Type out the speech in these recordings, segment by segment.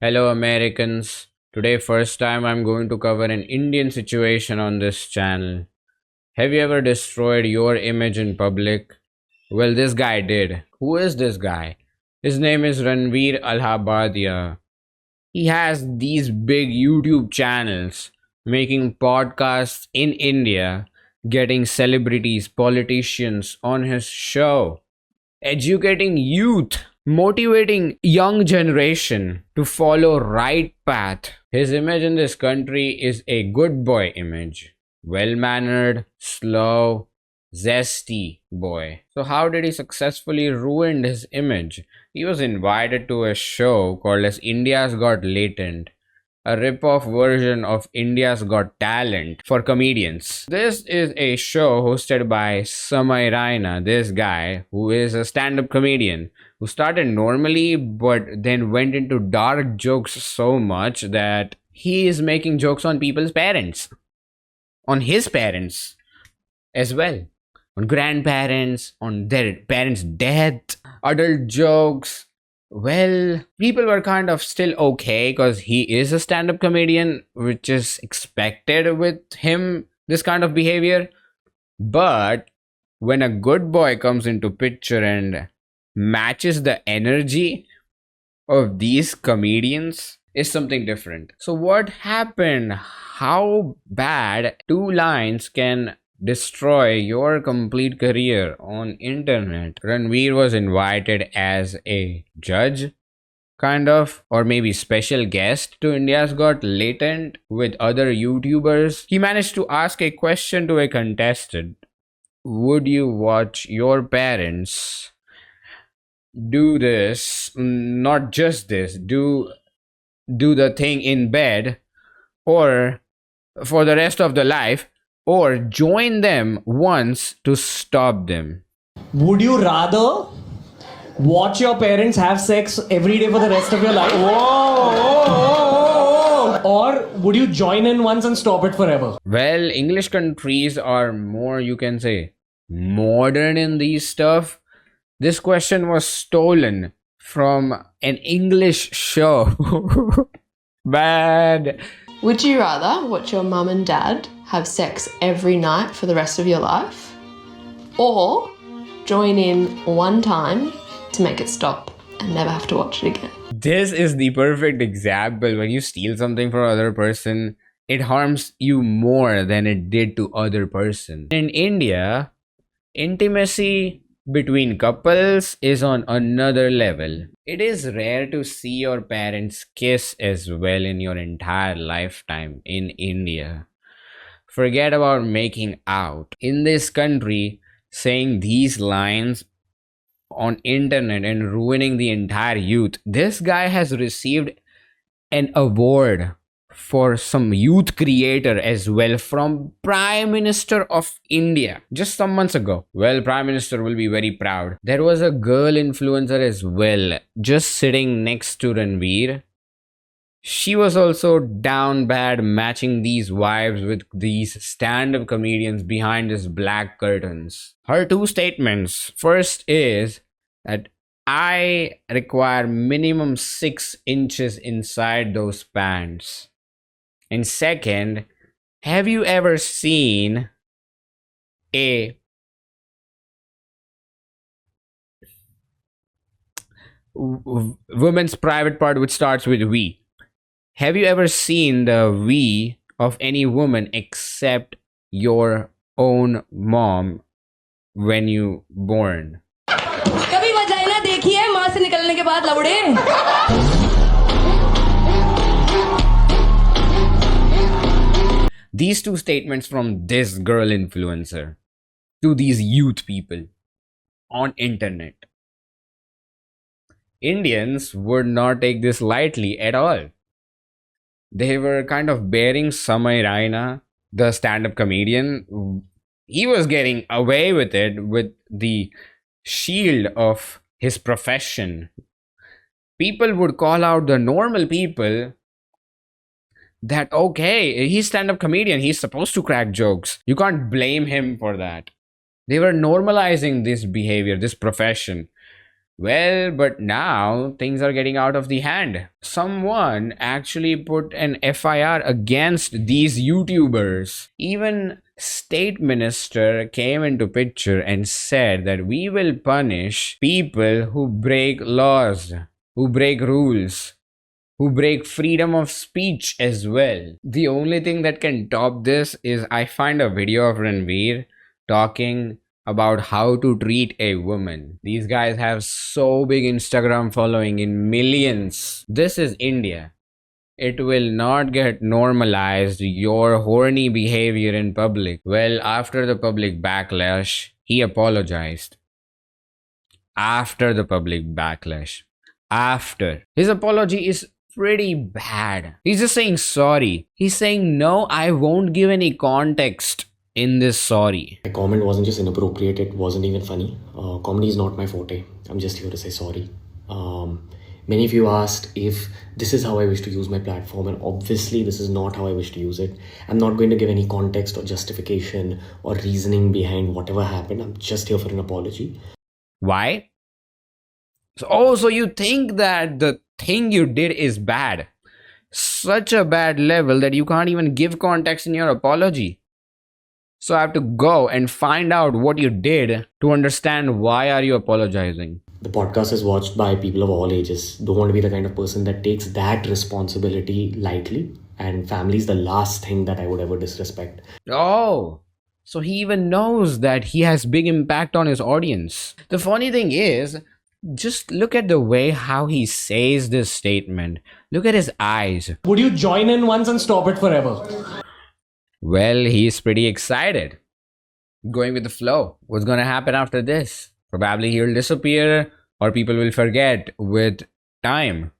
Hello, Americans. Today, first time I'm going to cover an Indian situation on this channel. Have you ever destroyed your image in public? Well, this guy did. Who is this guy? His name is Ranveer Allahbadia. He has these big YouTube channels, making podcasts in India, getting celebrities, politicians on his show, educating youth, motivating young generation to follow right path. His image in this country is a good boy image, well mannered, slow, zesty boy. So how did he successfully ruin his image? He was invited to a show called as India's Got Latent, a rip-off version of India's Got Talent for comedians. This is a show hosted by Samay Raina, this guy who is a stand-up comedian who started normally but then went into dark jokes so much that he is making jokes on people's parents, on his parents as well, on grandparents, on their parents' death, adult jokes. Well, people were kind of still okay because he is a stand up comedian, which is expected with him, this kind of behavior. But when a good boy comes into picture and matches the energy of these comedians, is something different. So, what happened? How bad two lines can destroy your complete career on internet? Ranveer was invited as a judge, kind of, or maybe special guest to India's Got Latent with other YouTubers. He managed to ask a question to a contestant. Would you watch your parents do this, not just this, do the thing in bed or for the rest of the life, or join them once to stop them? Would you rather watch your parents have sex every day for the rest of your life? Whoa. Or would you join in once and stop it forever? Well, English countries are more, you can say, modern in these stuff. This question was stolen from an English show. Bad. Would you rather watch your mum and dad have sex every night for the rest of your life, or join in one time to make it stop and never have to watch it again? This is the perfect example. When you steal something from another person, it harms you more than it did to other person. In India, intimacy between couples is on another level. It is rare to see your parents kiss as well in your entire lifetime in India. Forget about making out. In this country, saying these lines on internet and ruining the entire youth. This guy has received an award for some youth creator as well from Prime Minister of India just some months ago. Well, Prime Minister will be very proud. There was a girl influencer as well, just sitting next to Ranveer. She was also down bad, matching these vibes with these stand-up comedians behind his black curtains. Her two statements. First is that I require minimum 6 inches inside those pants. And second, have you ever seen a woman's private part which starts with V? Have you ever seen the V of any woman except your own mom when you born? कभी vagina देखी है मां से निकलने के बाद लवड़े? These two statements from this girl influencer to these youth people on internet. Indians would not take this lightly at all. They were kind of bearing Samay Raina, the stand-up comedian. He was getting away with it with the shield of his profession. People would call out the normal people that, okay, he's stand-up comedian, he's supposed to crack jokes. You can't blame him for that. They were normalizing this behavior, this profession. Well, but now things are getting out of the hand. Someone actually put an FIR against these YouTubers. Even state minister came into picture and said that we will punish people who break laws, who break rules, who break freedom of speech as well. The only thing that can top this is I find a video of Ranveer talking about how to treat a woman. These guys have so big Instagram following in millions. This is India. It will not get normalized, your horny behavior in public. Well, after the public backlash, he apologized. After the public backlash. After. His apology is pretty bad. He's just saying sorry. He's saying, no, I won't give any context in this sorry. My comment wasn't just inappropriate, it wasn't even funny. Comedy is not my forte. I'm just here to say sorry. Many of you asked if this is how I wish to use my platform, and obviously this is not how I wish to use it. I'm not going to give any context or justification or reasoning behind whatever happened. I'm just here for an apology. Why? So you think that the thing you did is bad? Such a bad level that you can't even give context in your apology. So I have to go and find out what you did to understand why are you apologizing. The podcast is watched by people of all ages. Don't want to be the kind of person that takes that responsibility lightly. And family is the last thing that I would ever disrespect. Oh, so he even knows that he has big impact on his audience. The funny thing is, just look at the way how he says this statement. Look at his eyes. Would you join in once and stop it forever? Well, he's pretty excited. Going with the flow. What's gonna happen after this? Probably he'll disappear or people will forget with time.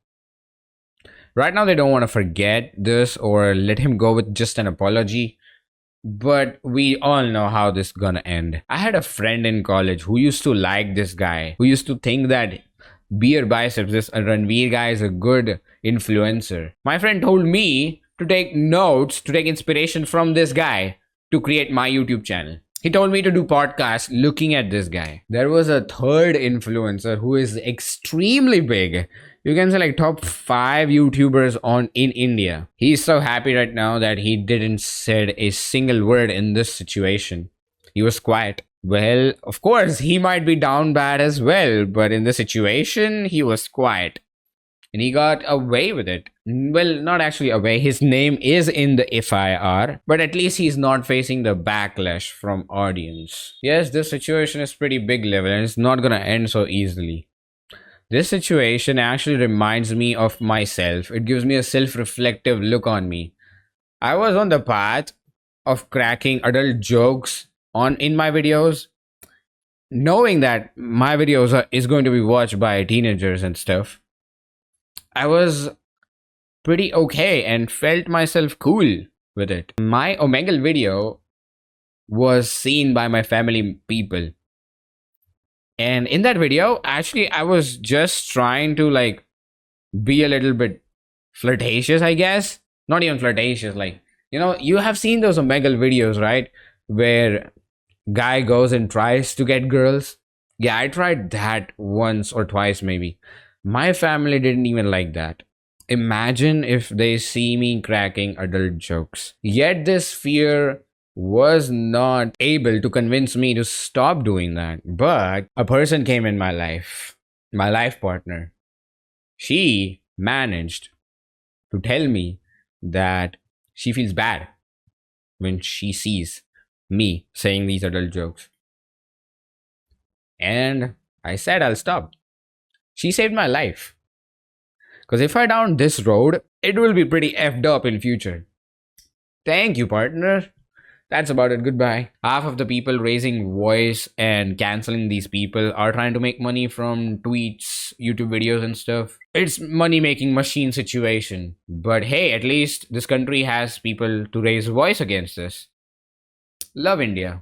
Right now they don't want to forget this or let him go with just an apology. But we all know how this is gonna end. I had a friend in college who used to like this guy, who used to think that Beer Biceps, this Ranveer guy, is a good influencer. My friend told me to take notes, to take inspiration from this guy to create my YouTube channel. He told me to do podcasts looking at this guy. There was a third influencer who is extremely big. You can say like top 5 YouTubers in India. He's so happy right now that he didn't said a single word in this situation. He was quiet. Well, of course, he might be down bad as well, but in the situation, he was quiet. And he got away with it. Well, not actually away. His name is in the FIR, but at least he's not facing the backlash from audience. Yes, this situation is pretty big level and it's not gonna end so easily. This situation actually reminds me of myself. It gives me a self-reflective look on me. I was on the path of cracking adult jokes in my videos, knowing that my videos is going to be watched by teenagers and stuff. I was pretty okay and felt myself cool with it. My Omegle video was seen by my family people. And in that video, actually, I was just trying to like be a little bit flirtatious, I guess. Not even flirtatious, like, you know, you have seen those Omegle videos, right? Where guy goes and tries to get girls. Yeah, I tried that once or twice maybe. My family didn't even like that. Imagine if they see me cracking adult jokes. Yet this fear was not able to convince me to stop doing that. But a person came in my life partner. She managed to tell me that she feels bad when she sees me saying these adult jokes. And I said I'll stop. She saved my life. Because if I down this road, it will be pretty effed up in future. Thank you, partner. That's about it. Goodbye. Half of the people raising voice and canceling these people are trying to make money from tweets, YouTube videos and stuff. It's money-making machine situation. But hey, at least this country has people to raise voice against this. Love India.